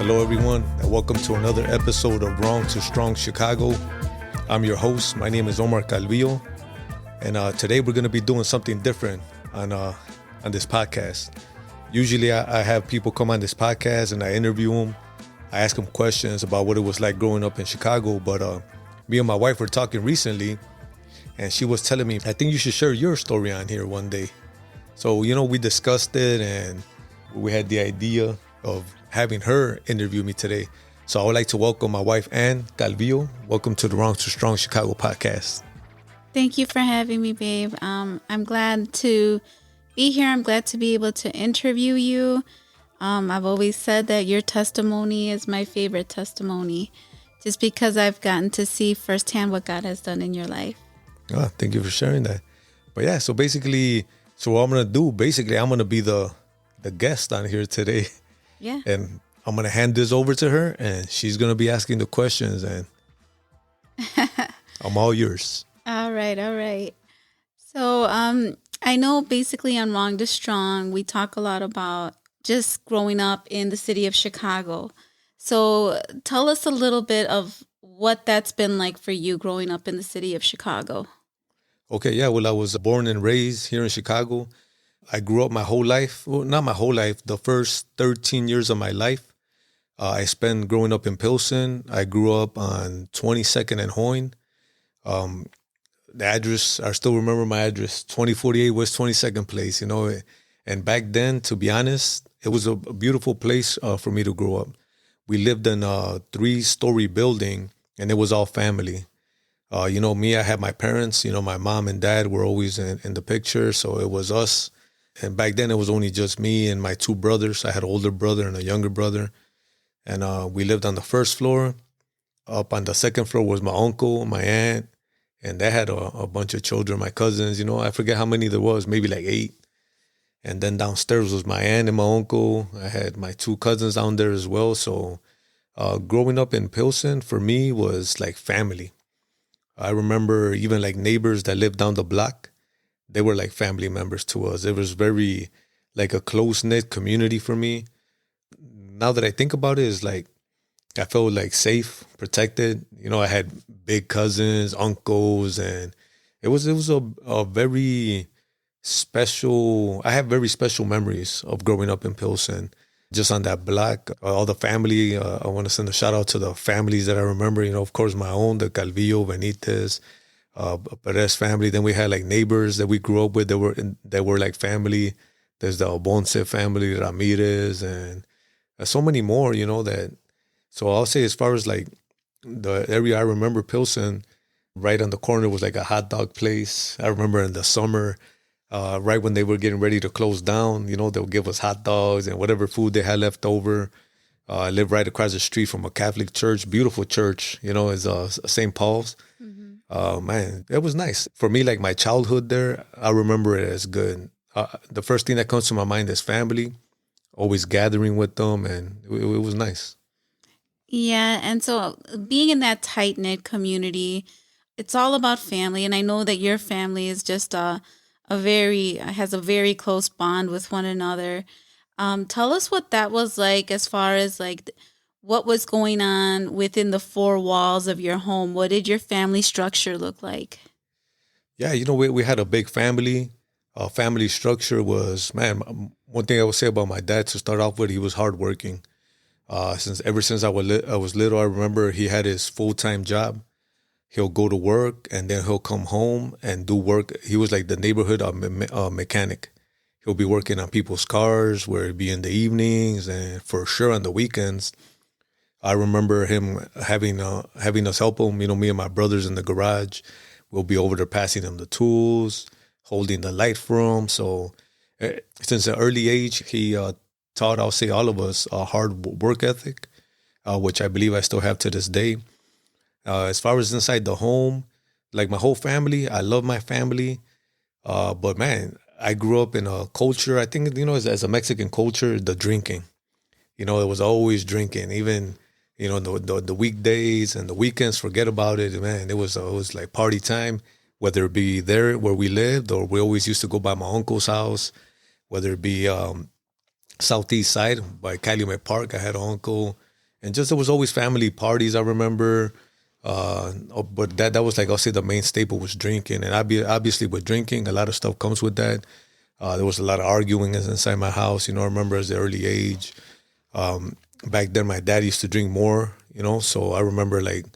Hello, everyone, and welcome to another episode of Wrong to Strong Chicago. I'm your host. My name is Omar Calvillo, and today we're going to be doing something different on this podcast. Usually, I have people come on this podcast and I interview them. I ask them questions about what it was like growing up in Chicago. But me and my wife were talking recently, and she was telling me, I think you should share your story on here one day. So, we discussed it, and we had the idea of having her interview me today. So I would like to welcome my wife, Ann Calvillo. Welcome to the Wrong to Strong Chicago podcast. Thank you for having me, babe. I'm glad to be here. I'm glad to be able to interview you. I've always said that your testimony is my favorite testimony, just because I've gotten to see firsthand what God has done in your life. Oh, thank you for sharing that. But yeah, so what I'm going to do, I'm going to be the guest on here today. Yeah. And I'm going to hand this over to her, and she's going to be asking the questions, and I'm all yours. All right. So I know basically on Wrong to Strong, we talk a lot about just growing up in the city of Chicago. So tell us a little bit of what that's been like for you growing up in the city of Chicago. Okay, yeah. Well, I was born and raised here in Chicago. I grew up my whole life. Well, not my whole life. The first 13 years of my life, I spent growing up in Pilsen. I grew up on 22nd and Hoyne. The address, I still remember my address, 2048 West 22nd Place, And back then, to be honest, it was a beautiful place for me to grow up. We lived in a 3-story building, and it was all family. Me, I had my parents, my mom and dad were always in the picture. So it was us. And back then, it was only just me and my 2 brothers. I had an older brother and a younger brother. And we lived on the first floor. Up on the second floor was my uncle, my aunt, and they had a bunch of children, my cousins. I forget how many there was, maybe like 8. And then downstairs was my aunt and my uncle. I had my 2 cousins down there as well. So growing up in Pilsen, for me, was like family. I remember even like neighbors that lived down the block. They were like family members to us. It was very like a close-knit community for me. Now that I think about it, it's like I felt like safe, protected. I had big cousins, uncles, and it was a very special. I have very special memories of growing up in Pilsen, just on that block. All the family. I want to send a shout out to the families that I remember. Of course, my own, the Calvillo, Benitez, Perez family. Then we had like neighbors that we grew up with that were like family. There's the Bonce family, Ramirez, and so many more, that. So I'll say as far as like the area I remember, Pilsen, right on the corner was like a hot dog place. I remember in the summer, right when they were getting ready to close down, they'll give us hot dogs and whatever food they had left over. I lived right across the street from a Catholic church, beautiful church, is St. Paul's. Mm-hmm. Man, it was nice. For me, like my childhood there, I remember it as good. The first thing that comes to my mind is family, always gathering with them, and it was nice. Yeah, and so being in that tight-knit community, it's all about family. And I know that your family is just has a very close bond with one another. Tell us what that was like as far as like what was going on within the 4 walls of your home. What did your family structure look like? Yeah, we had a big family. Family structure was, man, one thing I would say about my dad to start off with, he was hardworking. Ever since I was little, I remember he had his full-time job. He'll go to work and then he'll come home and do work. He was like the neighborhood mechanic. He'll be working on people's cars, where it'd be in the evenings and for sure on the weekends. I remember him having us help him. Me and my brothers in the garage. We'll be over there passing him the tools, holding the light for him. So since an early age, he taught, I'll say, all of us a hard work ethic, which I believe I still have to this day. As far as inside the home, like my whole family, I love my family. But man, I grew up in a culture, I think, as a Mexican culture, the drinking. It was always drinking. Even, the weekdays and the weekends, forget about it, man. It was like party time, whether it be there where we lived, or we always used to go by my uncle's house, whether it be southeast side by Calumet Park. I had an uncle. And just there was always family parties. I remember, but that was like I'll say the main staple was drinking, and obviously with drinking, a lot of stuff comes with that. There was a lot of arguing inside my house. I remember as an early age. Back then, my dad used to drink more. So I remember like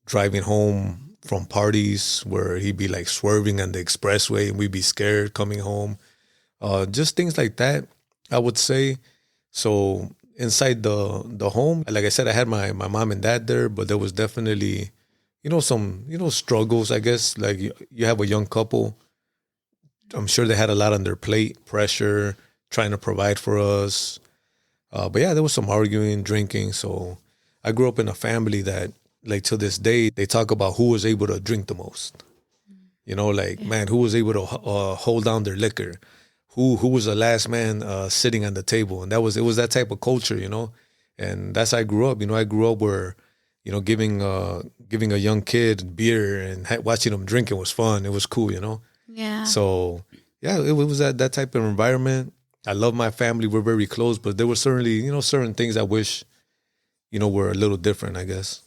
driving home from parties where he'd be like swerving on the expressway, and we'd be scared coming home. Just things like that, I would say. So inside the home, like I said, I had my mom and dad there, but there was definitely, some, struggles, I guess. Like you have a young couple. I'm sure they had a lot on their plate, pressure, trying to provide for us. But yeah, there was some arguing, drinking. So I grew up in a family that, like to this day, they talk about who was able to drink the most. Man, who was able to hold down their liquor, who was the last man sitting on the table, and it was that type of culture, and that's how I grew up. I grew up where, giving a young kid beer and watching them drinking was fun. It was cool. Yeah. So yeah, it was that type of environment. I love my family. We're very close, but there were certainly certain things I wish were a little different, I guess.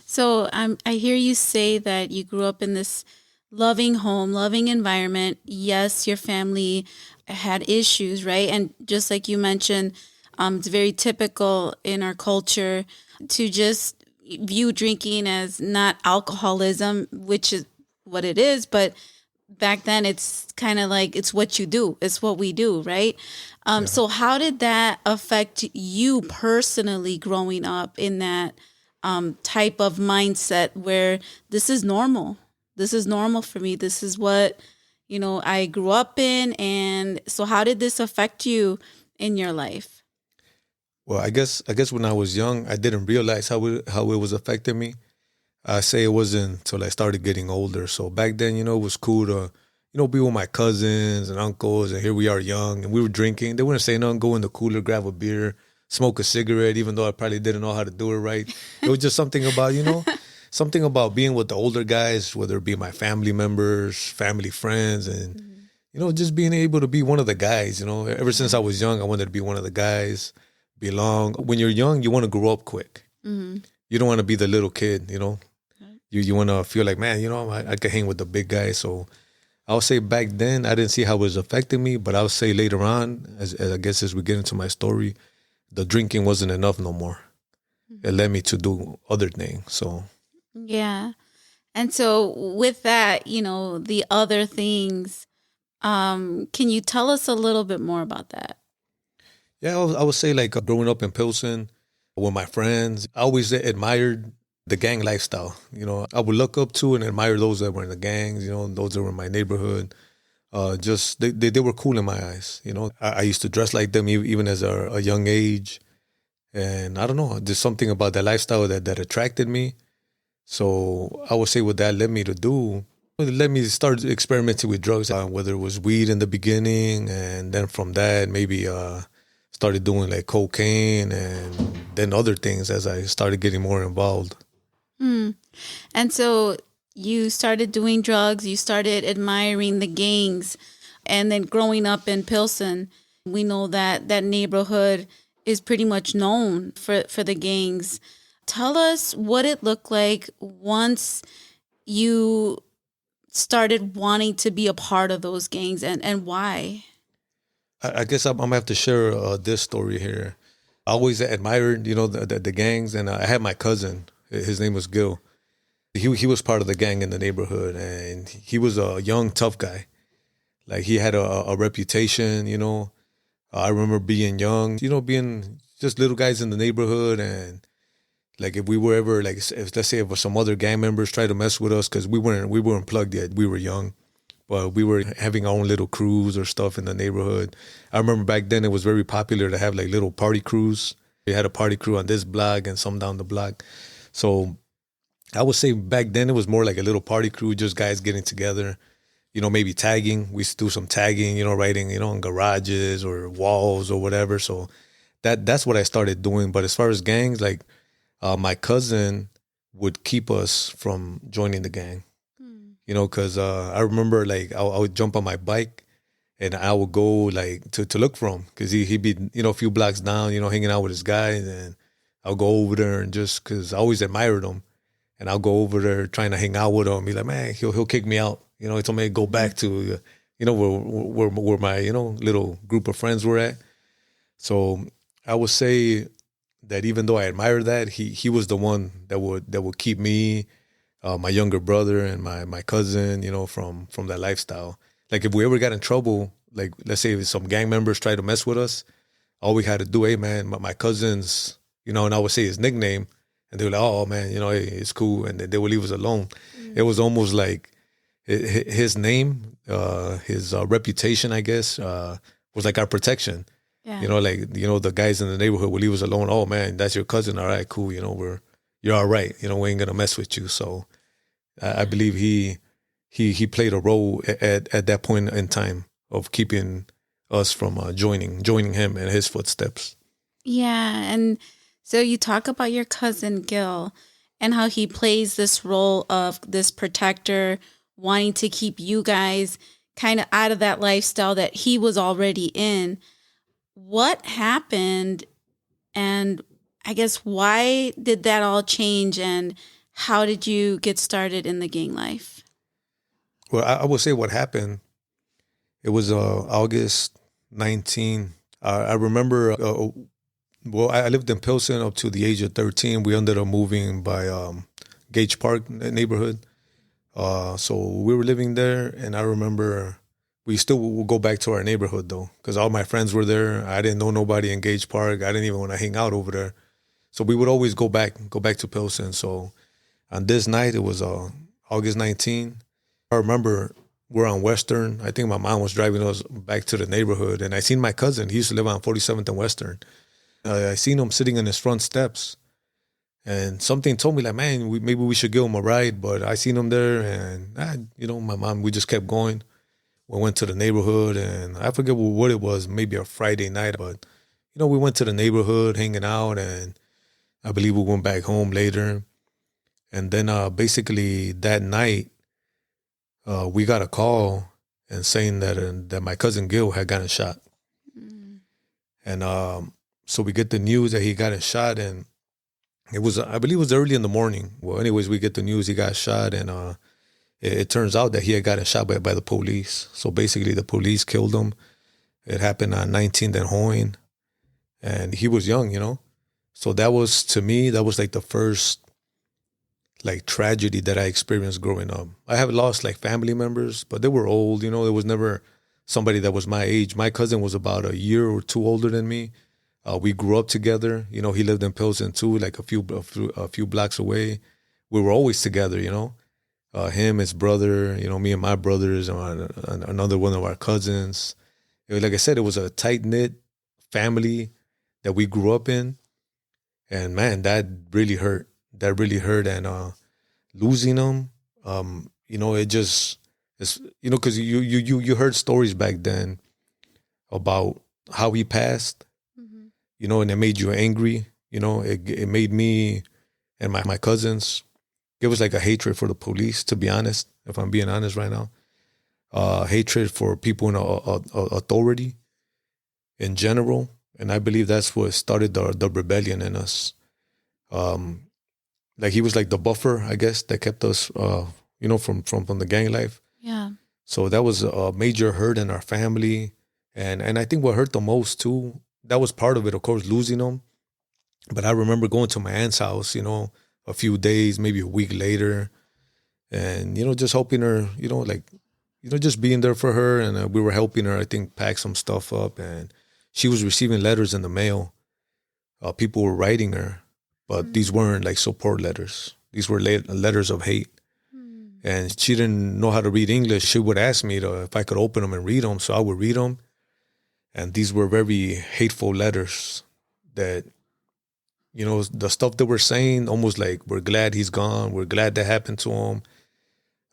So I hear you say that you grew up in this loving home, loving environment. Yes, your family had issues, right? And just like you mentioned, it's very typical in our culture to just view drinking as not alcoholism, which is what it is, but back then it's kind of like it's what you do. It's what we do, right? So how did that affect you personally growing up in that type of mindset where this is normal? This is normal for me. This is what, I grew up in. And so how did this affect you in your life? Well, I guess when I was young, I didn't realize how it was affecting me. I say it wasn't until I started getting older. So back then, it was cool to, be with my cousins and uncles, and here we are young, and we were drinking. They wouldn't say nothing, go in the cooler, grab a beer, smoke a cigarette, even though I probably didn't know how to do it right. It was just something about, something about being with the older guys, whether it be my family members, family friends, and, just being able to be one of the guys. Ever since I was young, I wanted to be one of the guys, belong. When you're young, you want to grow up quick. Mm-hmm. You don't want to be the little kid, You want to feel like, man, I could hang with the big guys. So I'll say back then, I didn't see how it was affecting me, but I'll say later on, as I guess as we get into my story, the drinking wasn't enough no more. It led me to do other things. So yeah. And so with that, the other things, can you tell us a little bit more about that? yeah, I would say like growing up in Pilsen with my friends, I always admired the gang lifestyle. I would look up to and admire those that were in the gangs, those that were in my neighborhood. Just they were cool in my eyes. I used to dress like them even as a young age. And I don't know, there's something about that lifestyle that attracted me. So I would say what that led me to do, it led me to start experimenting with drugs, whether it was weed in the beginning. And then from that, maybe started doing like cocaine and then other things as I started getting more involved. And so you started doing drugs, you started admiring the gangs, and then growing up in Pilsen, we know that that neighborhood is pretty much known for the gangs. Tell us what it looked like once you started wanting to be a part of those gangs and why. I guess I'm gonna have to share this story here. I always admired, the gangs, and I had my cousin. His name was Gil. He was part of the gang in the neighborhood, and he was a young, tough guy. Like he had a reputation. I remember being young, being just little guys in the neighborhood, and like if we were ever like, if, let's say if some other gang members tried to mess with us, because we weren't plugged yet, we were young. But we were having our own little crews or stuff in the neighborhood. I remember back then it was very popular to have like little party crews. We had a party crew on this block and some down the block. So I would say back then it was more like a little party crew, just guys getting together, maybe tagging. We used to do some tagging, writing, in garages or walls or whatever. So that's what I started doing. But as far as gangs, like my cousin would keep us from joining the gang. Because I remember like I would jump on my bike and I would go like to look for him because he'd be, a few blocks down, hanging out with his guys. And I'll go over there and just because I always admired him, and I'll go over there trying to hang out with him. He's like, man, he'll kick me out. He told me to go back to, where my little group of friends were at. So I would say that even though I admire that, he was the one that would keep me, my younger brother, and my cousin, from that lifestyle. Like if we ever got in trouble, like let's say if some gang members tried to mess with us, all we had to do, hey man, my cousins, and I would say his nickname, and they were like, oh man, hey, it's cool, and they would leave us alone. It was almost like his name, his reputation, I guess, was like our protection. Yeah. The guys in the neighborhood would leave us alone. Oh man, that's your cousin. All right, cool. You're all right. We ain't gonna mess with you. So I believe he played a role at that point in time of keeping us from joining him in his footsteps. Yeah. And so you talk about your cousin Gil and how he plays this role of this protector, wanting to keep you guys kind of out of that lifestyle that he was already in. What happened, and I guess why did that all change, and how did you get started in the gang life? Well, I would say what happened. It was August 19. I remember. Well, I lived in Pilsen up to the age of 13. We ended up moving by Gage Park neighborhood. So we were living there, and I remember we still would go back to our neighborhood though, because all my friends were there. I didn't know nobody in Gage Park. I didn't even want to hang out over there. So we would always go back to Pilsen. So on this night, it was August 19. I remember we're on Western. I think my mom was driving us back to the neighborhood, and I seen my cousin. He used to live on 47th and Western. I seen him sitting in his front steps, and something told me like, man, maybe we should give him a ride. But I seen him there, and my mom, we just kept going. We went to the neighborhood, and I forget what it was, maybe a Friday night. But we went to the neighborhood, hanging out, and I believe we went back home later. And then basically that night, we got a call and saying that my cousin Gil had gotten shot. And so we get the news that he got shot, and it was, I believe it was early in the morning. Well, anyways, we get the news he got shot, and it turns out that he had gotten shot by the police. So basically the police killed him. It happened on 19th and Hoyne, and he was young. So that was, to me, that was like the first like tragedy that I experienced growing up. I have lost like family members, but they were old. There was never somebody that was my age. My cousin was about a year or two older than me. We grew up together. He lived in Pilsen too, like a few blocks away. We were always together. Him, his brother. Me and my brothers, and another one of our cousins. Like I said, it was a tight knit family that we grew up in, and man, that really hurt. And losing them, it just, it's, because you heard stories back then about how he passed. And it made you angry. It made me and my cousins, it was like a hatred for the police, to be honest, if I'm being honest right now. Hatred for people in authority in general. And I believe that's what started the rebellion in us. Like he was like the buffer, I guess, that kept us, from the gang life. Yeah. So that was a major hurt in our family. And I think what hurt the most too, that was part of it, of course, losing them. But I remember going to my aunt's house, a few days, maybe a week later, and, just helping her, just being there for her. And we were helping her, I think, pack some stuff up. And she was receiving letters in the mail. People were writing her, but these weren't like support letters. These were letters of hate. And she didn't know how to read English. She would ask me if I could open them and read them. So I would read them. And these were very hateful letters that, the stuff that we're saying, almost like, we're glad he's gone. We're glad that happened to him.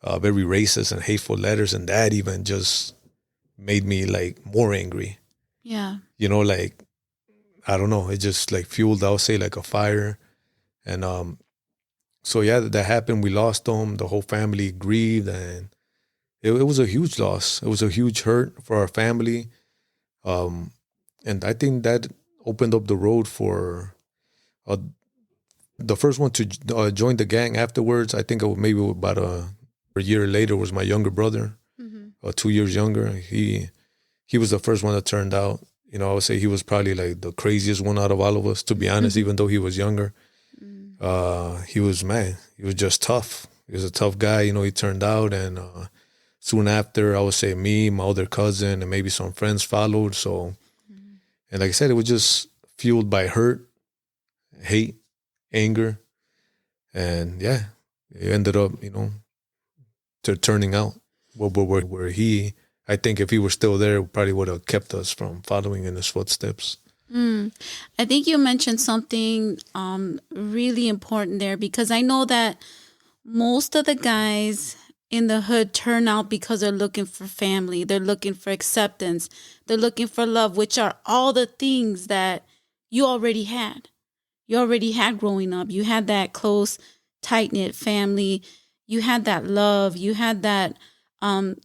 Very racist and hateful letters. And that even just made me like more angry. Yeah. Like, I don't know. It just like fueled, I would say, like a fire. And so yeah, that happened. We lost them. The whole family grieved, and it was a huge loss. It was a huge hurt for our family. And I think that opened up the road for Uh, the first one to join the gang afterwards, I think maybe about a year later, was my younger brother, Mm-hmm. 2 years younger. He was the first one that turned out. I would say he was probably like the craziest one out of all of us, to be honest, even though he was younger. He was, man, he was just tough. He was a tough guy. He turned out, and soon after, I would say me, my other cousin, and maybe some friends followed. So, and like I said, it was just fueled by hurt, hate, anger, and yeah, it ended up, to turning out where he, I think if he were still there, probably would have kept us from following in his footsteps. I think you mentioned something really important there, because I know that most of the guys in the hood turn out because they're looking for family, they're looking for acceptance, they're looking for love, which are all the things that you already had. You already had growing up. You had that close, tight knit family. You had that love. You had that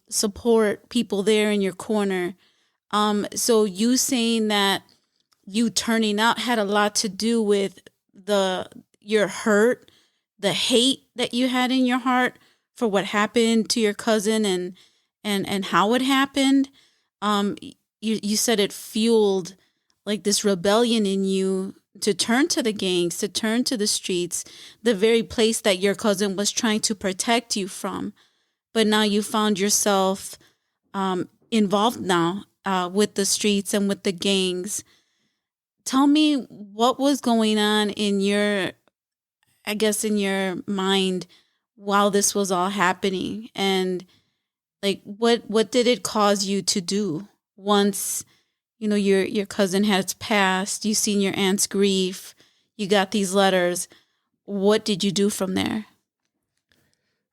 support, people there in your corner. So you saying that you turning out had a lot to do with your hurt, the hate that you had in your heart for what happened to your cousin, and how it happened. Um, you said it fueled like this rebellion in you to turn to the gangs, to turn to the streets, the very place that your cousin was trying to protect you from. But now you found yourself involved now with the streets and with the gangs. Tell me what was going on in your mind while this was all happening, and like what did it cause you to do once your cousin has passed, you've seen your aunt's grief, you got these letters. What did you do from there?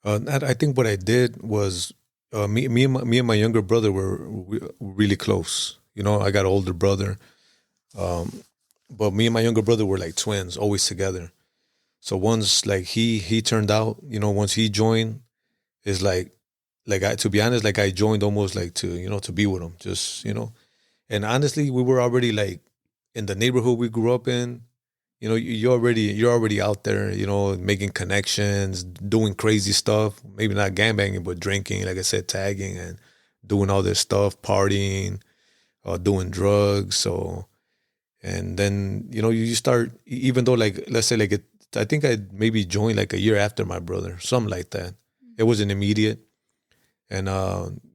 I think what I did was me and my younger brother were really close. I got an older brother, but me and my younger brother were like twins, always together. So once like he turned out, once he joined, is like I, to be honest, like I joined almost like to be with him, just. And honestly, we were already like in the neighborhood we grew up in. You're already out there, making connections, doing crazy stuff. Maybe not gangbanging, but drinking, like I said, tagging and doing all this stuff, partying, doing drugs. So, and then you start, even though like let's say like I think I maybe joined like a year after my brother, something like that. It wasn't immediate. And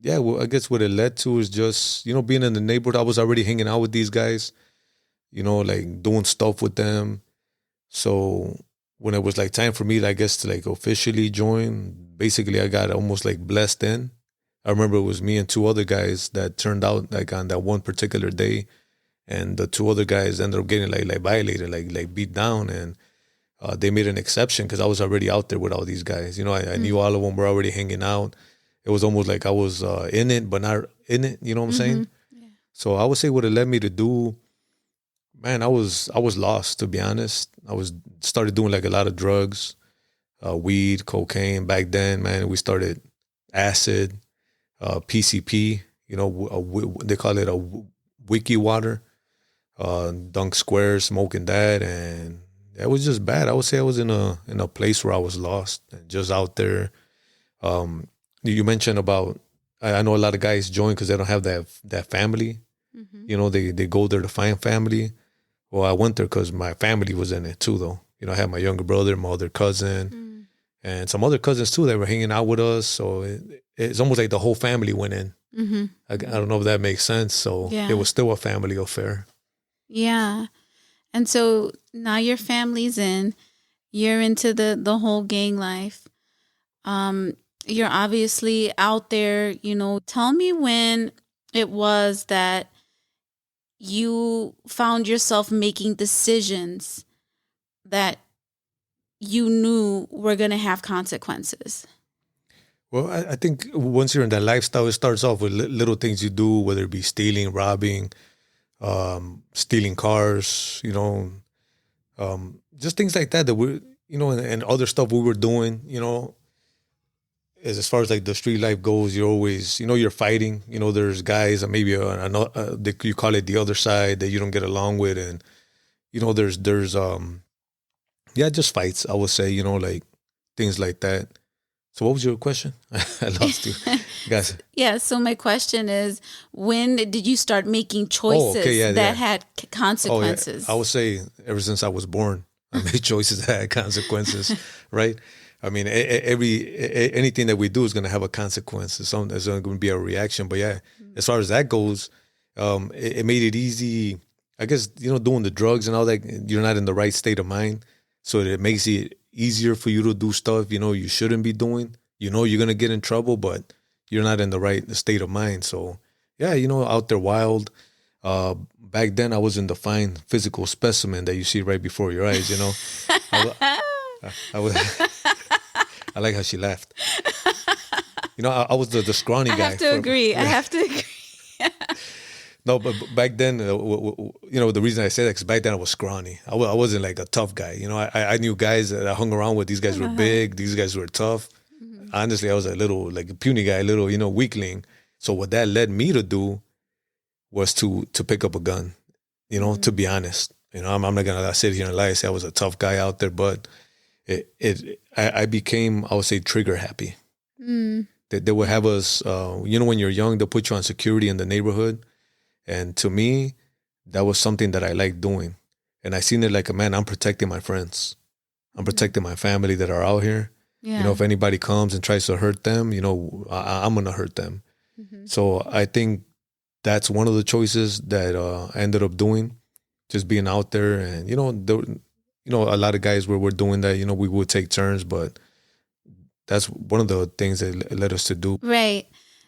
yeah, well, I guess what it led to is just being in the neighborhood. I was already hanging out with these guys, like doing stuff with them. So when it was like time for me, I guess, to like officially join, basically I got almost like blessed in. I remember it was me and two other guys that turned out like on that one particular day, and the two other guys ended up getting like violated, like beat down, and they made an exception because I was already out there with all these guys. I knew all of them were already hanging out. It was almost like I was in it, but not in it. You know what I'm saying? Yeah. So I would say what it led me to do, man, I was lost, to be honest. I was started doing like a lot of drugs, weed, cocaine. Back then, man, we started acid, PCP. They call it a wiki water. Dunk squares, smoking that, and it was just bad. I would say I was in a place where I was lost and just out there. You mentioned about, I know a lot of guys join because they don't have that family. Mm-hmm. They go there to find family. Well, I went there because my family was in it too, though. I had my younger brother, my other cousin, and some other cousins too that were hanging out with us. So it's almost like the whole family went in. Mm-hmm. I don't know if that makes sense. So Yeah. it was still a family affair. Yeah. And so now your family's in, you're into the whole gang life. You're obviously out there, tell me when it was that you found yourself making decisions that you knew were going to have consequences. Well, I think once you're in that lifestyle, it starts off with little things you do, whether it be stealing, robbing, stealing cars, just things like that we, and other stuff we were doing, as far as like the street life goes, you're always, you're fighting. There's guys that maybe you call it the other side that you don't get along with, and there's Yeah, just fights. I would say, like things like that. So, what was your question? I lost you, guys. Yeah, so my question is, when did you start making Oh, okay, choices yeah, that yeah. had Oh, yeah. I would consequences? say ever since I was born, I made choices that had consequences, right? I mean, anything that we do is going to have a consequence. There's going to be a reaction. But yeah, as far as that goes, it made it easy. I guess doing the drugs and all that, you're not in the right state of mind, so it makes it easier for you to do stuff you shouldn't be doing. You're going to get in trouble, but you're not in the right state of mind. So yeah, out there wild. Back then, I wasn't the fine physical specimen that you see right before your eyes. I, wa- I was. I like how she laughed. I was the scrawny I have guy. to agree. I have to agree. No, but back then, the reason I say that because back then I was scrawny. I wasn't like a tough guy. I knew guys that I hung around with. These guys were big. These guys were tough. Honestly, I was a little like a puny guy, a little weakling. So what that led me to do was to pick up a gun. To be honest, I'm not gonna sit here and lie and say I was a tough guy out there, but I became, I would say, trigger happy. They would have us, when you're young, they'll put you on security in the neighborhood. And to me, that was something that I liked doing. And I seen it like, man, I'm protecting my friends. I'm protecting my family that are out here. Yeah. If anybody comes and tries to hurt them, I'm going to hurt them. So I think that's one of the choices that I ended up doing, just being out there. And, a lot of guys were doing that, we would take turns, but that's one of the things that led us to do. Right.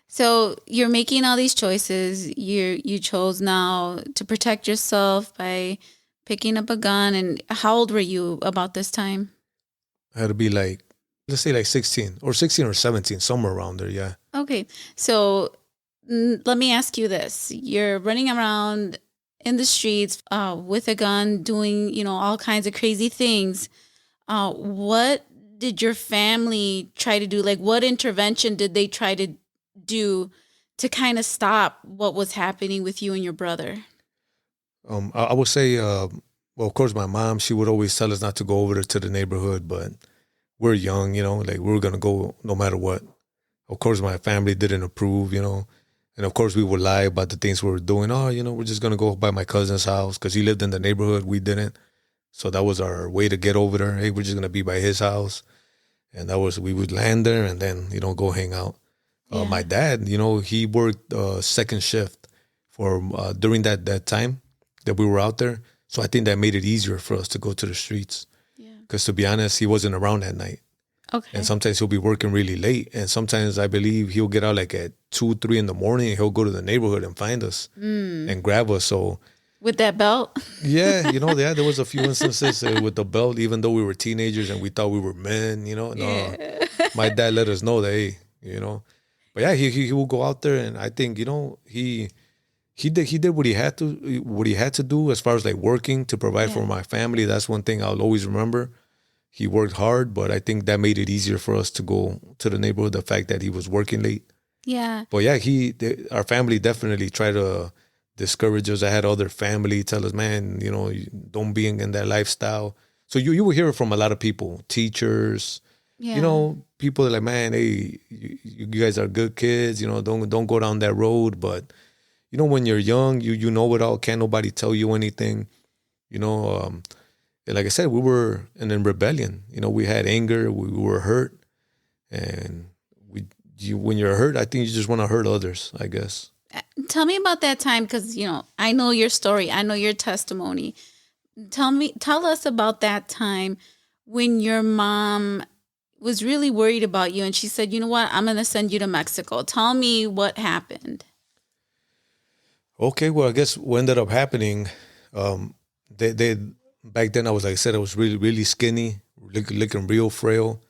So you're making all these choices. You chose now to protect yourself by picking up a gun. And how old were you about this time? I had to be like, let's say like 16 or 17, somewhere around there. Yeah. Okay. So let me ask you this. You're running around in the streets with a gun, doing, all kinds of crazy things. What did your family try to do? Like, what intervention did they try to do to kind of stop what was happening with you and your brother? I would say, well, of course, my mom, she would always tell us not to go over there to the neighborhood, but we're young, like we were going to go no matter what. Of course, my family didn't approve, and of course we would lie about the things we were doing. Oh, we're just going to go by my cousin's house because he lived in the neighborhood. We didn't. So that was our way to get over there. Hey, we're just going to be by his house. And we would land there and then, go hang out. My dad, he worked second shift for during that time that we were out there. So I think that made it easier for us to go to the streets. Because to be honest, he wasn't around at night. Okay. And sometimes he'll be working really late. And sometimes I believe he'll get out like at 2, 3 in the morning and he'll go to the neighborhood and find us and grab us. So with that belt? yeah, there was a few instances with the belt, even though we were teenagers and we thought we were men, No, my dad let us know that, hey, But yeah, he will go out there and I think, he did what he had to do as far as like working to provide for my family. That's one thing I'll always remember. He worked hard, but I think that made it easier for us to go to the neighborhood, the fact that he was working late. Yeah. But yeah, our family definitely tried to discourage us. I had other family tell us, man, don't be in that lifestyle. So you will hear it from a lot of people, teachers, people that are like, man, hey, you guys are good kids, don't go down that road. But, when you're young, you know it all. Can't nobody tell you anything, like I said, we were in rebellion. We had anger, we were hurt. And when you're hurt, I think you just want to hurt others, I guess. Tell me about that time because, I know your story. I know your testimony. Tell us about that time when your mom was really worried about you and she said, you know what, I'm going to send you to Mexico. Tell me what happened. Okay, well, I guess what ended up happening, they back then, like I said, I was really, really skinny, looking real frail.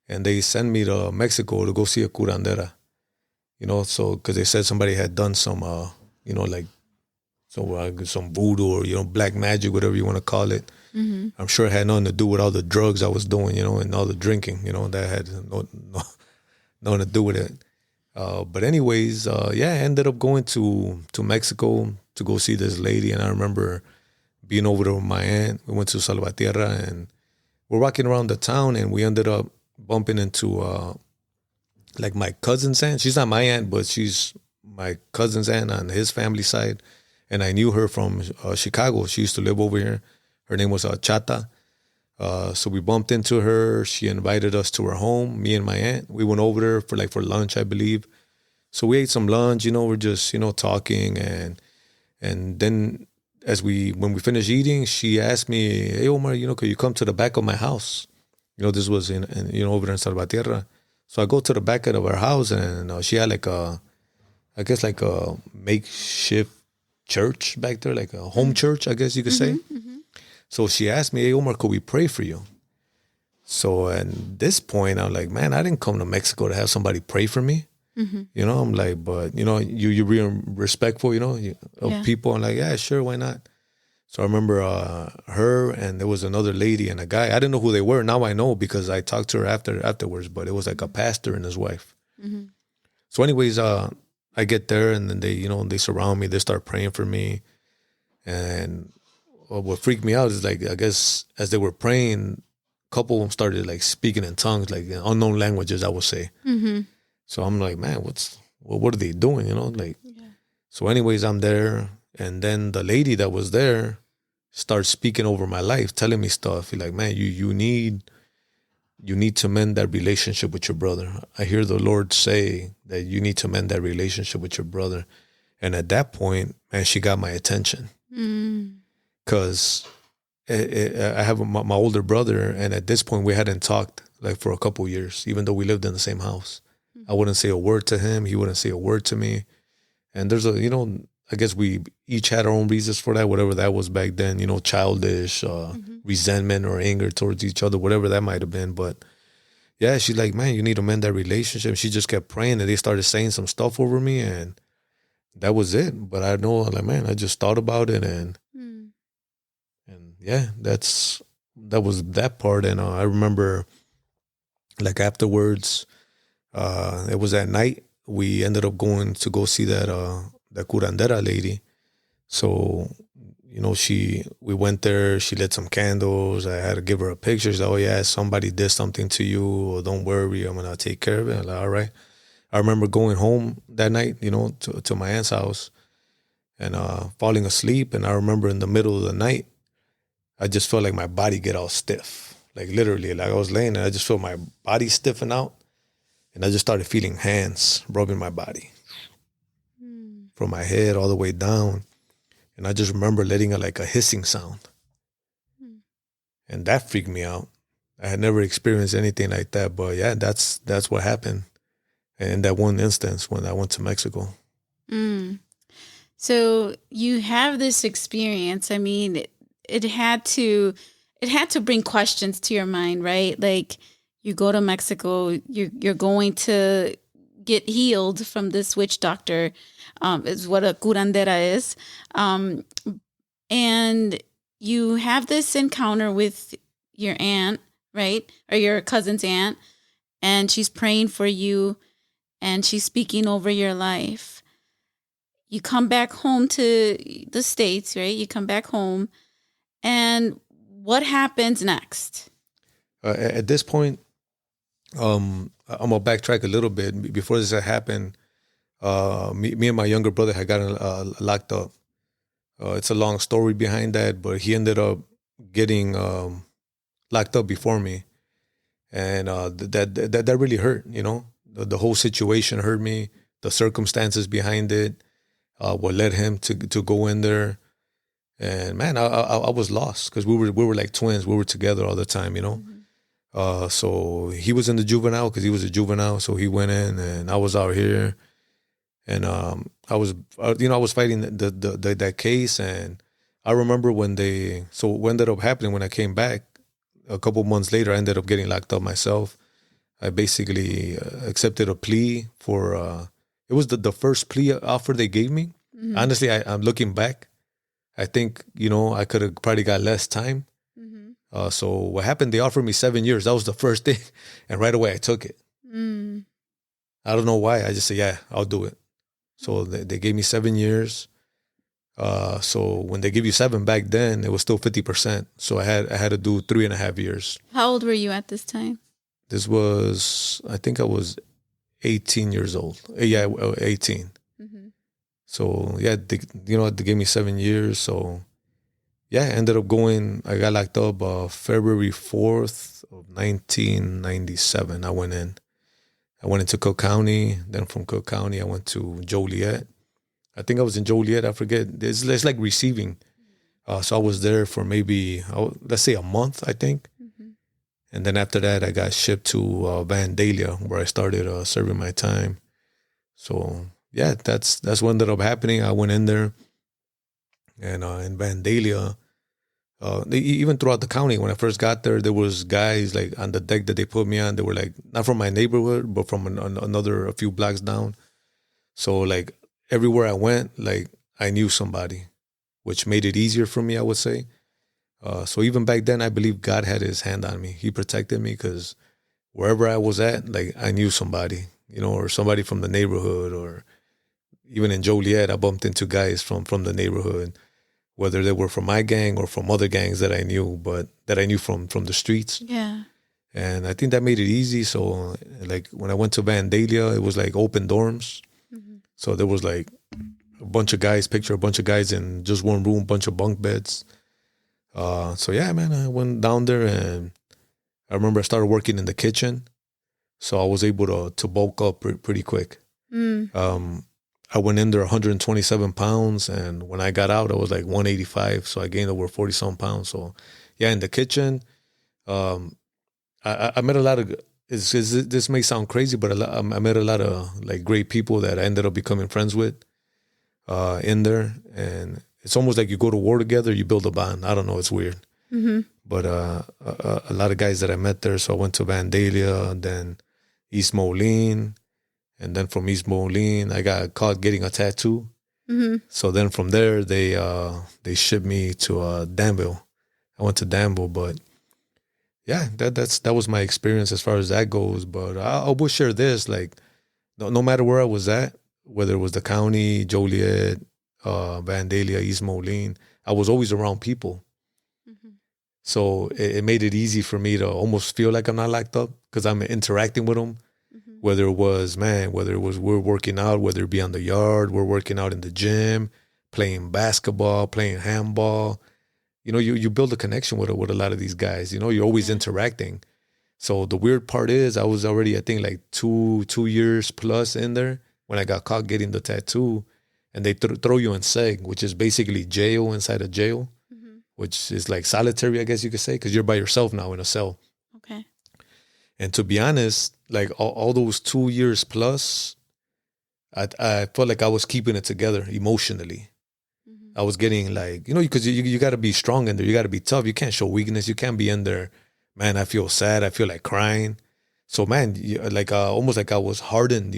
And they sent me to Mexico to go see a curandera. So because they said somebody had done some, like some voodoo or black magic, whatever you want to call it. Mm-hmm. I'm sure it had nothing to do with all the drugs I was doing, and all the drinking, that had nothing to do with it. But anyways, I ended up going to Mexico to go see this lady, and I remember being over there with my aunt. We went to Salvatierra, and we're walking around the town, and we ended up bumping into like my cousin's aunt. She's not my aunt, but she's my cousin's aunt on his family side. And I knew her from Chicago. She used to live over here. Her name was Chata. So we bumped into her. She invited us to her home, me and my aunt. We went over there for lunch, I believe. So we ate some lunch, we're just, talking. And then when we finished eating, she asked me, hey, Omar, could you come to the back of my house? This was in over in Salvatierra. So I go to the back of her house, and she had like a makeshift church back there, like a home church, I guess you could say. Mm-hmm. So she asked me, hey, Omar, could we pray for you? So at this point, I'm like, man, I didn't come to Mexico to have somebody pray for me. Mm-hmm. I'm like, but, you're being respectful, of people. I'm like, yeah, sure, why not? So I remember her, and there was another lady and a guy. I didn't know who they were. Now I know because I talked to her afterwards, but it was like a pastor and his wife. Mm-hmm. So anyways, I get there, and then they surround me. They start praying for me. And what freaked me out is, like, I guess as they were praying, a couple of them started like speaking in tongues, like in unknown languages, I would say. Mm-hmm. So I'm like, man, what are they doing? So anyways, I'm there. And then the lady that was there starts speaking over my life, telling me stuff. Like, man, you need to mend that relationship with your brother. I hear the Lord say that you need to mend that relationship with your brother. And at that point, man, she got my attention. Because I have my older brother, and at this point, we hadn't talked like for a couple of years, even though we lived in the same house. I wouldn't say a word to him. He wouldn't say a word to me. And there's I guess we each had our own reasons for that, whatever that was back then, childish, resentment or anger towards each other, whatever that might have been. But yeah, she's like, man, you need to mend that relationship. She just kept praying, and they started saying some stuff over me, and that was it. But I know, like, man, I just thought about it, and yeah, that was that part. And I remember, like, afterwards, it was at night. We ended up going to go see that curandera lady. So, we went there. She lit some candles. I had to give her a picture. She's like, oh yeah, somebody did something to you. Or don't worry, I'm gonna take care of it. I'm like, all right. I remember going home that night, to my aunt's house, and falling asleep. And I remember in the middle of the night, I just felt like my body get all stiff. Like, literally, like I was laying there, I just felt my body stiffen out. And I just started feeling hands rubbing my body from my head all the way down. And I just remember letting a hissing sound. And that freaked me out. I had never experienced anything like that. But yeah, that's what happened in that one instance when I went to Mexico. So you have this experience. I mean, it had to bring questions to your mind, right? Like, you go to Mexico, you're going to get healed from this witch doctor, is what a curandera is. And you have this encounter with your aunt, right? Or your cousin's aunt, and she's praying for you, and she's speaking over your life. You come back home to the States, right? You come back home, and what happens next? At this point, I'm gonna backtrack a little bit. Before this had happened, me and my younger brother had gotten locked up. It's a long story behind that, but he ended up getting locked up before me, and that really hurt. The whole situation hurt me. The circumstances behind it, what led him to go in there, and man, I was lost because we were like twins. We were together all the time. So he was in the juvenile because he was a juvenile. So he went in, and I was out here, and I was fighting that case. And I remember what ended up happening when I came back a couple months later. I ended up getting locked up myself. I basically accepted a plea for. It was the first plea offer they gave me. Honestly, I'm looking back. I think I could have probably got less time. So what happened, they offered me 7 years. That was the first thing. And right away I took it. I don't know why. I just said, yeah, I'll do it. So they gave me 7 years. So when they give you 7 back then, it was still 50%. So I had to do 3.5 years. How old were you at this time? This was, I think I was 18 years old. Yeah, 18. Mm-hmm. So yeah, they gave me 7 years. So yeah, I ended up going. I got locked up February 4th of 1997. I went in. I went into Cook County. Then from Cook County, I went to Joliet. I think I was in Joliet. I forget. It's like receiving. So I was there for maybe, let's say, a month, I think. Mm-hmm. And then after that, I got shipped to Vandalia, where I started serving my time. So yeah, that's what ended up happening. I went in there, and in Vandalia, even throughout the county, when I first got there was guys like on the deck that they put me on. They were like not from my neighborhood, but from a few blocks down. So like everywhere I went, like I knew somebody, which made it easier for me, I would say. So even back then, I believe God had His hand on me. He protected me because wherever I was at, like I knew somebody, or somebody from the neighborhood, or even in Joliet, I bumped into guys from the neighborhood, whether they were from my gang or from other gangs that I knew, but that I knew from the streets. Yeah. And I think that made it easy. So like when I went to Vandalia, it was like open dorms. Mm-hmm. So there was like a bunch of guys, picture a bunch of guys in just one room, bunch of bunk beds. So yeah, man, I went down there, and I remember I started working in the kitchen. So I was able to bulk up pretty quick. Mm. I went in there 127 pounds, and when I got out, I was like 185. So I gained over 40 some pounds. So yeah, in the kitchen, I met a lot of. This may sound crazy, but I met a lot of like great people that I ended up becoming friends with in there, and it's almost like you go to war together, you build a bond. I don't know, it's weird, Mm-hmm. but a lot of guys that I met there. So I went to Vandalia, then East Moline. And then from East Moline, I got caught getting a tattoo. Mm-hmm. So then from there, they shipped me to Danville. I went to Danville, but yeah, that was my experience as far as that goes. But I will share this: like, no matter where I was at, whether it was the county, Joliet, Vandalia, East Moline, I was always around people. Mm-hmm. So it made it easy for me to almost feel like I'm not locked up because I'm interacting with them. Mm-hmm. Whether it was we're working out, whether it be on the yard, we're working out in the gym, playing basketball, playing handball. You build a connection with a lot of these guys. You're always Yeah. interacting. So the weird part is I was already, I think, like two years plus in there when I got caught getting the tattoo, and they throw you in seg, which is basically jail inside a jail, Mm-hmm. which is like solitary, I guess you could say, because you're by yourself now in a cell. Okay. And to be honest, like all those 2 years plus, I felt like I was keeping it together emotionally. Mm-hmm. I was getting like, because you got to be strong in there. You got to be tough. You can't show weakness. You can't be in there, man, I feel sad. I feel like crying. So, man, like almost like I was hardened,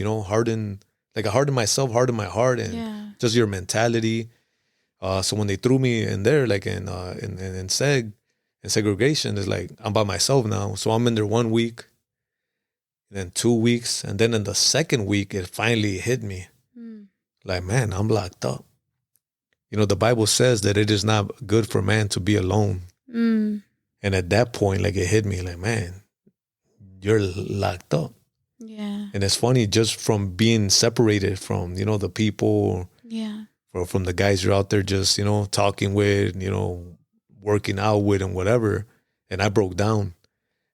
like I hardened myself, hardened my heart, and Yeah. just your mentality. So when they threw me in there, like in segregation, it's like I'm by myself now. So I'm in there 1 week, then 2 weeks, and then in the second week, it finally hit me. Mm. Like, man, I'm locked up. The Bible says that it is not good for man to be alone. Mm. And at that point, like it hit me, like, man, you're locked up. Yeah. And it's funny, just from being separated from, the people, Yeah. or from the guys you're out there just, talking with, working out with and whatever. And I broke down.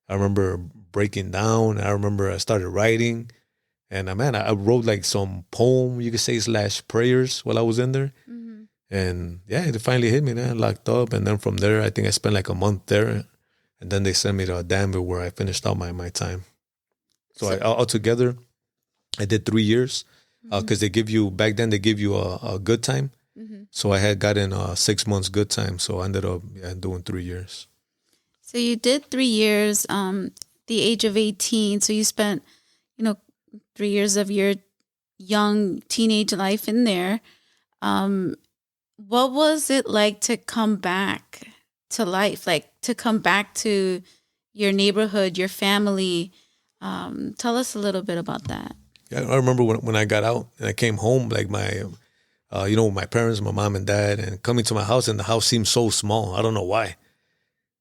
I remember breaking down. I remember I started writing. And man, I wrote like some poem, you could say, / prayers while I was in there. Mm-hmm. And yeah, it finally hit me, man, locked up. And then from there, I think I spent like a month there. And then they sent me to Danville, where I finished out my time. So altogether, I did 3 years because back then they give you a good time. Mm-hmm. So I had gotten 6 months good time. So I ended up doing 3 years. So you did 3 years, the age of 18. So you spent, 3 years of your young teenage life in there. What was it like to come back to life, like to come back to your neighborhood, your family? Tell us a little bit about that. Yeah, I remember when I got out and I came home, like with my parents, my mom and dad, and coming to my house, and the house seemed so small. I don't know why.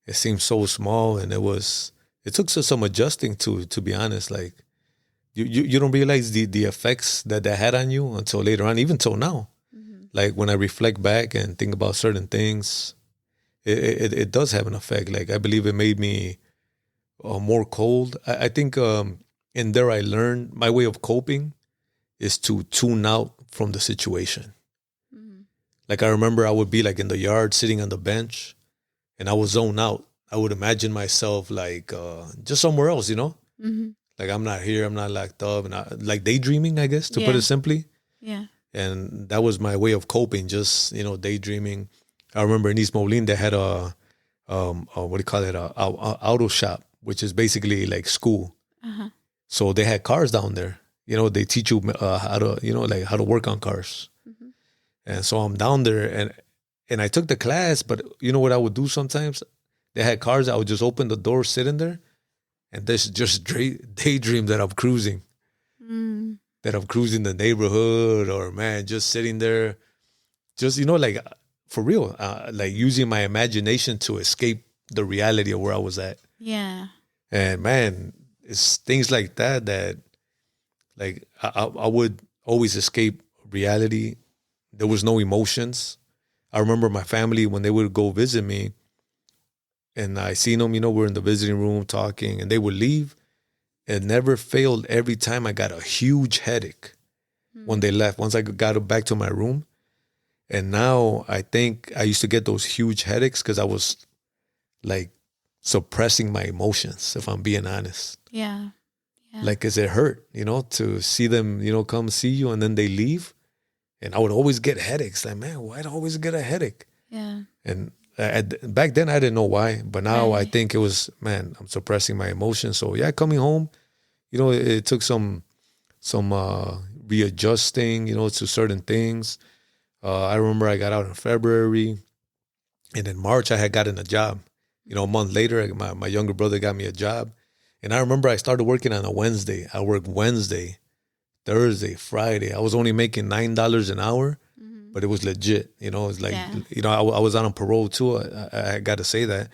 It seemed so small, and it took some adjusting to be honest. Like you don't realize the effects that had on you until later on, even till now. Like when I reflect back and think about certain things, it does have an effect. Like I believe it made me more cold. I think in there I learned my way of coping is to tune out from the situation. Like I remember I would be like in the yard sitting on the bench and I would zone out. I would imagine myself like just somewhere else, Like I'm not here, I'm not locked up, and like daydreaming, I guess, to put it simply. Yeah. And that was my way of coping, just daydreaming. I remember in East Moline they had a what do you call it, a auto shop, which is basically like school. So they had cars down there. They teach you how to like how to work on cars. And so I'm down there and I took the class, but you know what I would do sometimes? They had cars. I would just open the door, sit in there, and this just daydream that I'm cruising. That I'm cruising the neighborhood, or man, just sitting there, just like for real, like using my imagination to escape the reality of where I was at. Yeah. And man, it's things like that like I would always escape reality. There was no emotions. I remember my family when they would go visit me, and I seen them. We're in the visiting room talking, and they would leave. It never failed. Every time I got a huge headache when they left. Once I got back to my room, and now I think I used to get those huge headaches because I was like suppressing my emotions. If I'm being honest, Yeah. like, 'cause it hurt, to see them, come see you, and then they leave, and I would always get headaches. Like, man, why'd I always get a headache? Yeah. And back then I didn't know why, but now I Right. think it was, man, I'm suppressing my emotions. So yeah, coming home, it took some readjusting, to certain things. I remember I got out in February, and in March I had gotten a job. A month later, my younger brother got me a job, and I remember I started working on a Wednesday. I worked Wednesday, Thursday, Friday. I was only making $9 an hour, but it was legit. It's like, I was out on parole too. I got to say that.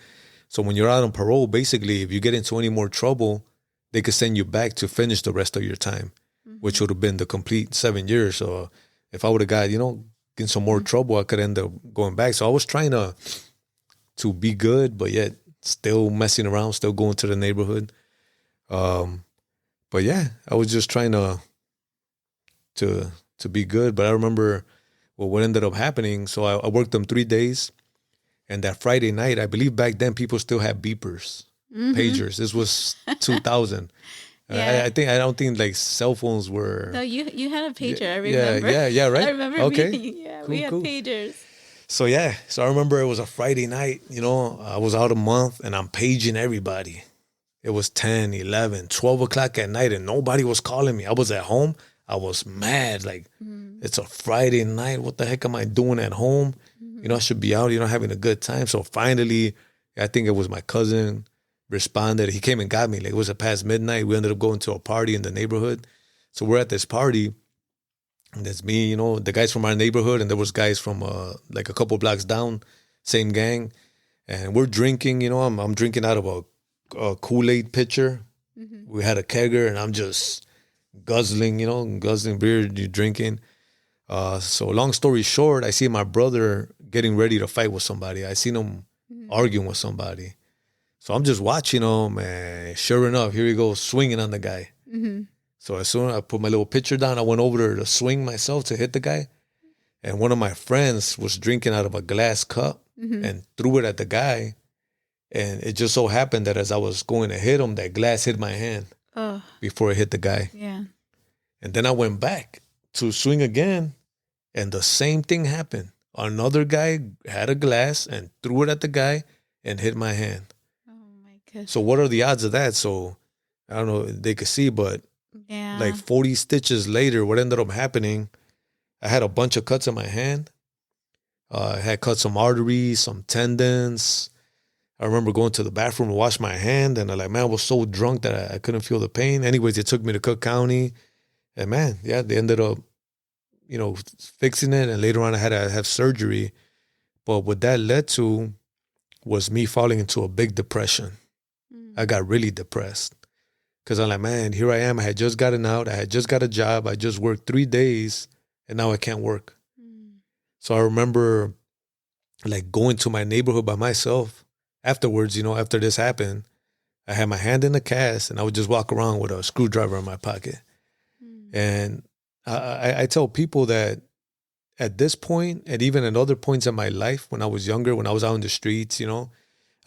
So when you're out on parole, basically, if you get into any more trouble, they could send you back to finish the rest of your time, which would have been the complete 7 years. So if I would have got, in some more trouble, I could end up going back. So I was trying to be good, but yet still messing around, still going to the neighborhood. But yeah, I was just trying to be good. But I remember what ended up happening. So I worked them 3 days. And that Friday night, I believe back then people still had beepers, pagers. This was 2000. Yeah. I don't think like cell phones were. No, you had a pager. I remember. Yeah, right. I remember. Okay. We had Cool. pagers. So yeah, I remember it was a Friday night. I was out a month and I'm paging everybody. It was 10, 11, 12 o'clock at night and nobody was calling me. I was at home. I was mad. Like, it's a Friday night. What the heck am I doing at home? I should be out, having a good time. So finally, I think it was my cousin responded. He came and got me. Like, it was past midnight. We ended up going to a party in the neighborhood. So we're at this party. And there's me, the guys from our neighborhood. And there was guys from like a couple blocks down, same gang. And we're drinking, I'm drinking out of a Kool-Aid pitcher. We had a kegger and I'm just guzzling beer, drinking. So long story short, I see my brother getting ready to fight with somebody. I seen him arguing with somebody. So I'm just watching him, and sure enough, here he goes swinging on the guy. So as soon as I put my little pitcher down, I went over there to swing myself to hit the guy. And one of my friends was drinking out of a glass cup and threw it at the guy. And it just so happened that as I was going to hit him, that glass hit my hand before it hit the guy. Yeah. And then I went back to swing again, and the same thing happened. Another guy had a glass and threw it at the guy and hit my hand. Oh my goodness. So what are the odds of that? So I don't know if they could see, but like 40 stitches later, what ended up happening, I had a bunch of cuts in my hand. I had cut some arteries, some tendons. I remember going to the bathroom to wash my hand, and I was so drunk that I couldn't feel the pain. Anyways, they took me to Cook County. And man, yeah, they ended up fixing it. And later on, I had to have surgery. But what that led to was me falling into a big depression. I got really depressed because I'm like, man, here I am. I had just gotten out. I had just got a job. I just worked 3 days and now I can't work. So I remember like going to my neighborhood by myself afterwards, after this happened. I had my hand in the cast and I would just walk around with a screwdriver in my pocket. And I tell people that at this point, and even at other points in my life, when I was younger, when I was out in the streets,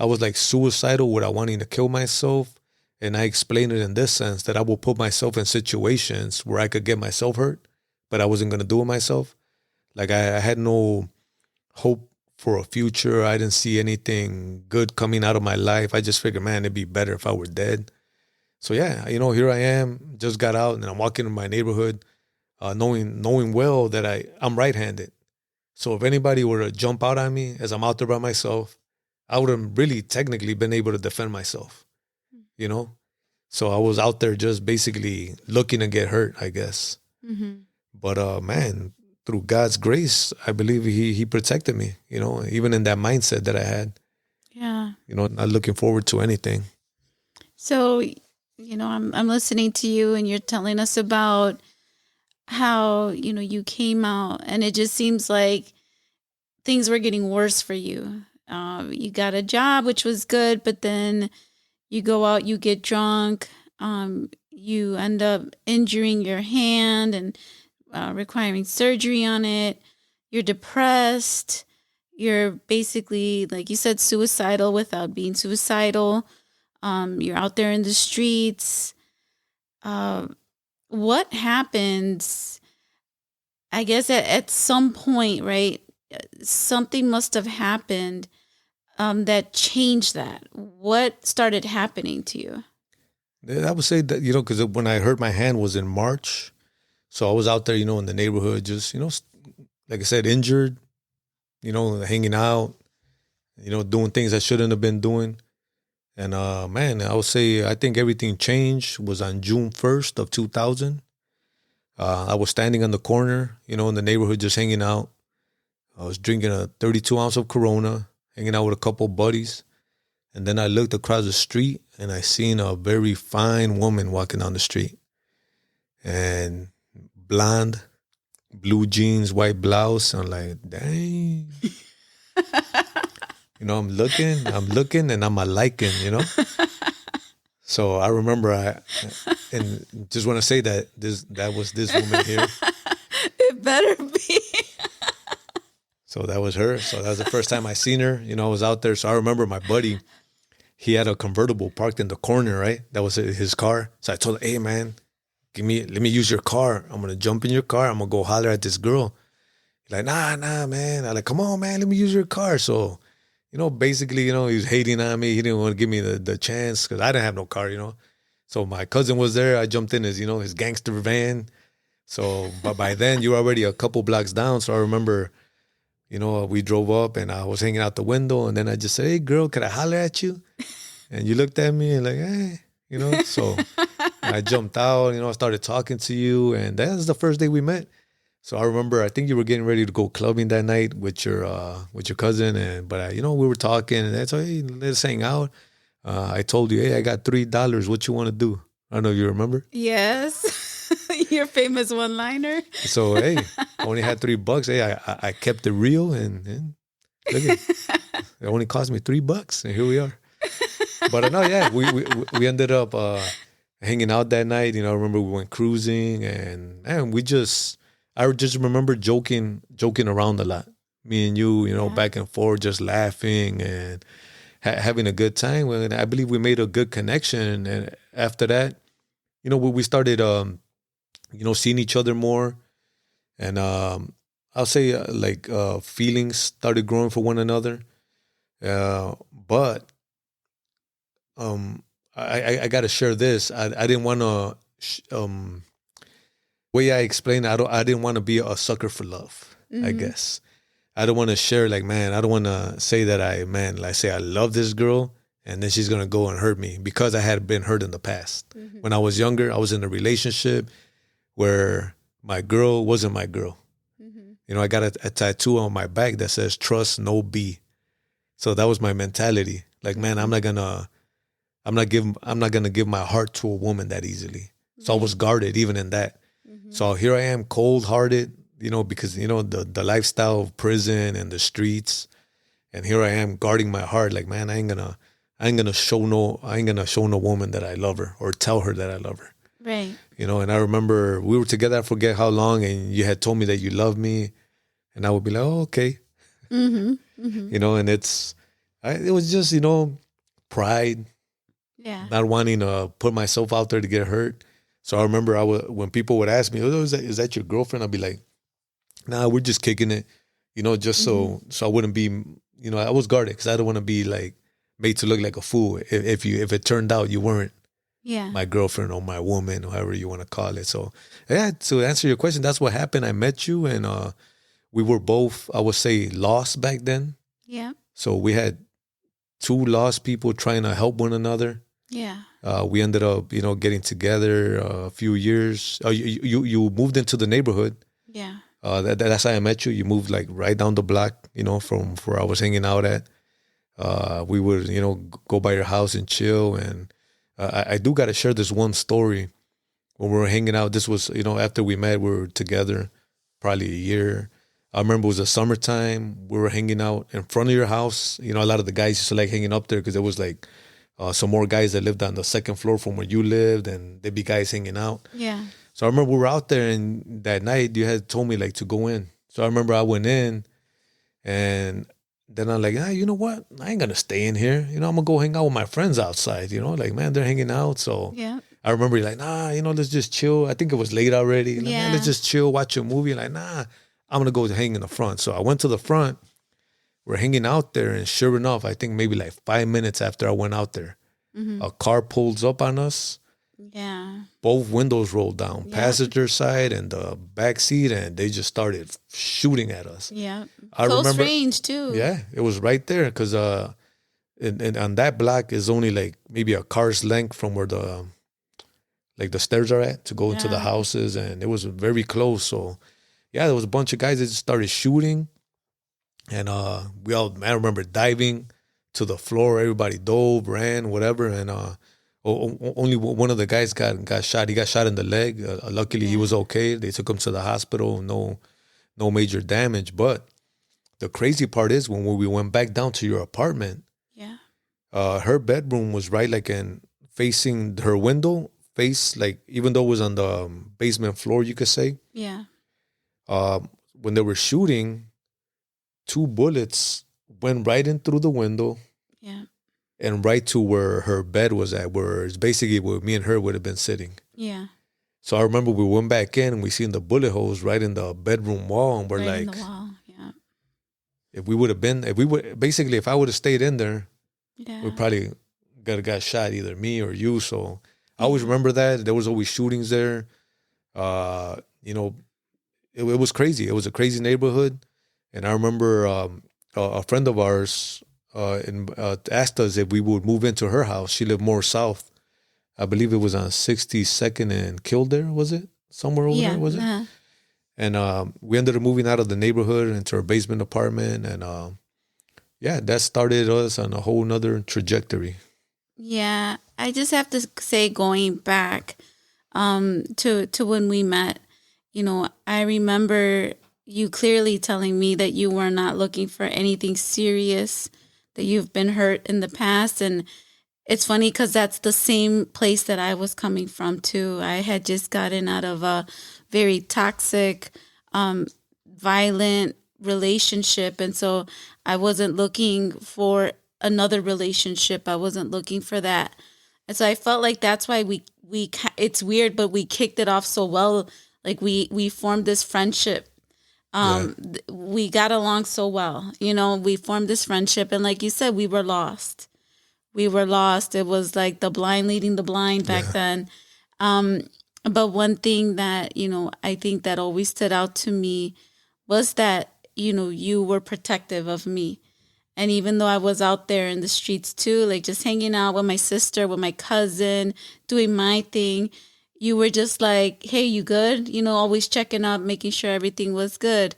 I was like suicidal without wanting to kill myself. And I explain it in this sense that I will put myself in situations where I could get myself hurt, but I wasn't going to do it myself. Like I had no hope for a future. I didn't see anything good coming out of my life. I just figured, man, it'd be better if I were dead. So yeah, here I am, just got out and I'm walking in my neighborhood, knowing well that I'm right-handed. So if anybody were to jump out on me as I'm out there by myself, I would have really technically been able to defend myself, So I was out there just basically looking to get hurt, I guess. But man, through God's grace, I believe he protected me, even in that mindset that I had. Yeah. Not looking forward to anything. So, I'm listening to you and you're telling us about how, you came out and it just seems like things were getting worse for you. You got a job, which was good, but then you go out, you get drunk, you end up injuring your hand and requiring surgery on it. You're depressed. You're basically, like you said, suicidal without being suicidal. You're out there in the streets. What happens? I guess at some point, right? Something must have happened that changed that. What started happening to you? I would say that, because when I hurt my hand was in March. So I was out there, in the neighborhood, just, like I said, injured, hanging out, doing things I shouldn't have been doing. And, man, I would say I think everything changed was on June 1st of 2000. I was standing on the corner, in the neighborhood, just hanging out. I was drinking a 32 ounce of Corona, hanging out with a couple buddies. And then I looked across the street and I seen a very fine woman walking down the street. And blonde, blue jeans, white blouse. I'm like, dang. I'm looking, and I'm a liking, So I remember and just want to say that that was this woman here. It better be. So that was her. So that was the first time I seen her. I was out there. So I remember my buddy, he had a convertible parked in the corner, right? That was his car. So I told him, hey, man, let me use your car. I'm going to jump in your car. I'm going to go holler at this girl. He's like, nah, man. I'm like, come on, man, let me use your car. So, basically, he was hating on me. He didn't want to give me the chance because I didn't have no car, So my cousin was there. I jumped in his gangster van. So, but by then you were already a couple blocks down. So I remember, we drove up and I was hanging out the window and then I just said, hey, girl, could I holler at you? And you looked at me and like, hey, so I jumped out, I started talking to you. And that was the first day we met. So I remember, I think you were getting ready to go clubbing that night with your cousin. But we were talking and I told, hey, let's hang out. I told you, hey, I got $3. What you want to do? I don't know if you remember. Yes. Your famous one-liner. So, hey, I only had $3. Hey, I kept it real and look at it. It only cost me $3 and here we are. But no, yeah, we ended up hanging out that night. I remember we went cruising and I just remember joking around a lot. Me and you, back and forth, just laughing and having a good time. And I believe we made a good connection. And after that, we started, seeing each other more. And I'll say feelings started growing for one another. But I got to share this. I didn't want to, way I explained, I didn't want to be a sucker for love, I guess. I don't want to share I don't want to say that I love this girl and then she's going to go and hurt me because I had been hurt in the past. When I was younger, I was in a relationship where my girl wasn't my girl. I got a tattoo on my back that says trust no B. So that was my mentality. Like, man, I'm not gonna give my heart to a woman that easily. So I was guarded even in that. Mm-hmm. So here I am, cold hearted, because the lifestyle of prison and the streets, and here I am guarding my heart. Like, man, I ain't gonna show no woman that I love her or tell her that I love her. Right. And I remember we were together. I forget how long, and you had told me that you love me, and I would be like, oh, okay, Mm-hmm. Mm-hmm. and it was just pride, Yeah. not wanting to put myself out there to get hurt. So I remember when people would ask me, "Oh, is that your girlfriend?" I'd be like, "Nah, we're just kicking it," just Mm-hmm. so I wouldn't be, I was guarded because I don't want to be like made to look like a fool if it turned out you weren't Yeah. my girlfriend or my woman, or however you want to call it. So yeah, to answer your question, that's what happened. I met you, and we were both, I would say, lost back then. Yeah. So we had two lost people trying to help one another. Yeah. We ended up, getting together a few years. You moved into the neighborhood. Yeah. That's how I met you. You moved like right down the block, from where I was hanging out at. We would, go by your house and chill. And I do got to share this one story. When we were hanging out, this was, after we met, we were together probably a year. I remember it was the summertime. We were hanging out in front of your house. A lot of the guys used to like hanging up there because there was like some more guys that lived on the second floor from where you lived, and there'd be guys hanging out. Yeah. So I remember we were out there, and that night you had told me like to go in. So I remember I went in, and then I'm like, you know what? I ain't gonna stay in here. I'm gonna go hang out with my friends outside. Like, man, they're hanging out. So Yeah. I remember you're like, nah, let's just chill. I think it was late already. Like, man, Yeah. let's just chill, watch a movie. Like, nah, I'm gonna go hang in the front. So I went to the front. We're hanging out there, and sure enough, I think maybe like 5 minutes after I went out there, Mm-hmm. a car pulls up on us. Yeah. Both windows rolled down, Yeah. passenger side and the back seat, and they just started shooting at us. Yeah. I Close remember, range too. yeah, it was right there because and on that block is only like maybe a car's length from where the stairs are at to go into the Yeah. houses, and it was very close. So yeah, there was a bunch of guys that just started shooting, and I remember diving to the floor. Everybody dove, ran, whatever, and only one of the guys got shot. He got shot in the leg. Luckily, he Yeah. was okay. They took him to the hospital. No major damage. But the crazy part is when we went back down to your apartment, Yeah. her bedroom was right like in facing her window face, like even though it was on the basement floor, you could say. Yeah. When they were shooting, two bullets went right in through the window Yeah. and right to where her bed was at, where it's basically where me and her would have been sitting. Yeah. So I remember we went back in and we seen the bullet holes right in the bedroom wall, and we're Right in like, the wall. Yeah. if I would have stayed in there, Yeah. we probably got shot, either me or you. So I always Yeah. remember that there was always shootings there. It was crazy. It was a crazy neighborhood, and I remember a friend of ours asked us if we would move into her house. She lived more south. I believe it was on 62nd and Kildare, was it? Somewhere over Yeah. there, was it? Uh-huh. And we ended up moving out of the neighborhood into our basement apartment. And yeah, that started us on a whole nother trajectory. Yeah. I just have to say, going back to when we met, I remember you clearly telling me that you were not looking for anything serious, that you've been hurt in the past. And it's funny because that's the same place that I was coming from too. I had just gotten out of a very toxic, violent relationship. And so I wasn't looking for another relationship. I wasn't looking for that. And so I felt like that's why it's weird, but we kicked it off so well. Like we formed this friendship. We got along so well. We formed this friendship. And like you said, we were lost. It was like the blind leading the blind back then. But one thing that, I think that always stood out to me was that, you were protective of me. And even though I was out there in the streets too, like just hanging out with my sister, with my cousin, doing my thing, you were just like, hey, you good? Always checking up, making sure everything was good.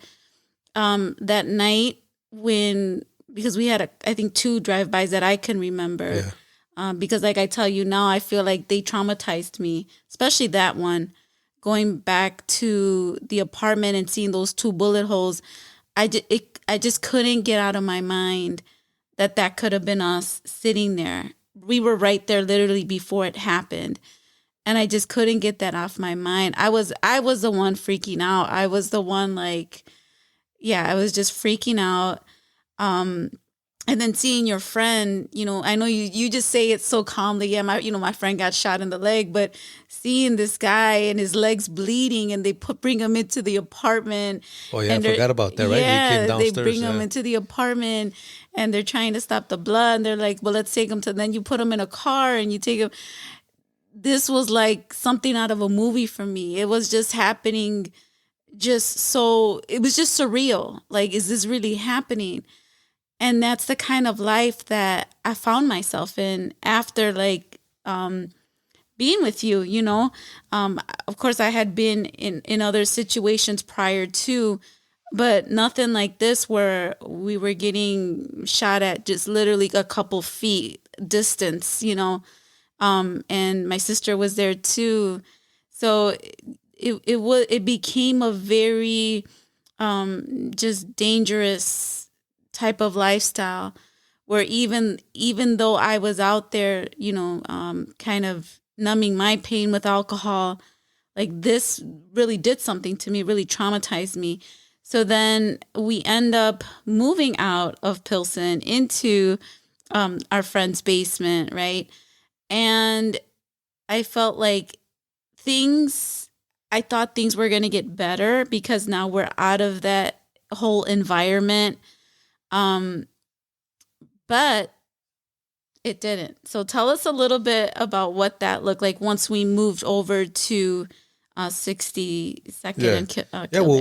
That night when, because we had, I think, two drive-bys that I can remember. Yeah. Because like I tell you now, I feel like they traumatized me, especially that one. Going back to the apartment and seeing those two bullet holes, I just couldn't get out of my mind that that could have been us sitting there. We were right there literally before it happened. And I just couldn't get that off my mind. I was the one freaking out. I was the one like, yeah, I was just freaking out. Um, and then seeing your friend, I know you just say it so calmly. Yeah, my friend got shot in the leg, but seeing this guy and his legs bleeding, and they bring him into the apartment. Oh yeah, I And they're, forgot about that. Right, he came yeah, they downstairs. bring him Yeah. into the apartment, and they're trying to stop the blood. And they're like, well, let's take him to. Then you put him in a car and you take him. This was like something out of a movie for me. It was just happening. It was just surreal. Like, is this really happening? And that's the kind of life that I found myself in after being with you, of course I had been in other situations prior to, but nothing like this where we were getting shot at just literally a couple feet distance, and my sister was there too. So it became a very just dangerous type of lifestyle where even though I was out there, kind of numbing my pain with alcohol, like this really did something to me, really traumatized me. So then we end up moving out of Pilsen into our friend's basement, right? And I felt like I thought things were going to get better because now we're out of that whole environment. But it didn't. So tell us a little bit about what that looked like once we moved over to 62nd Yeah. and Yeah. Well,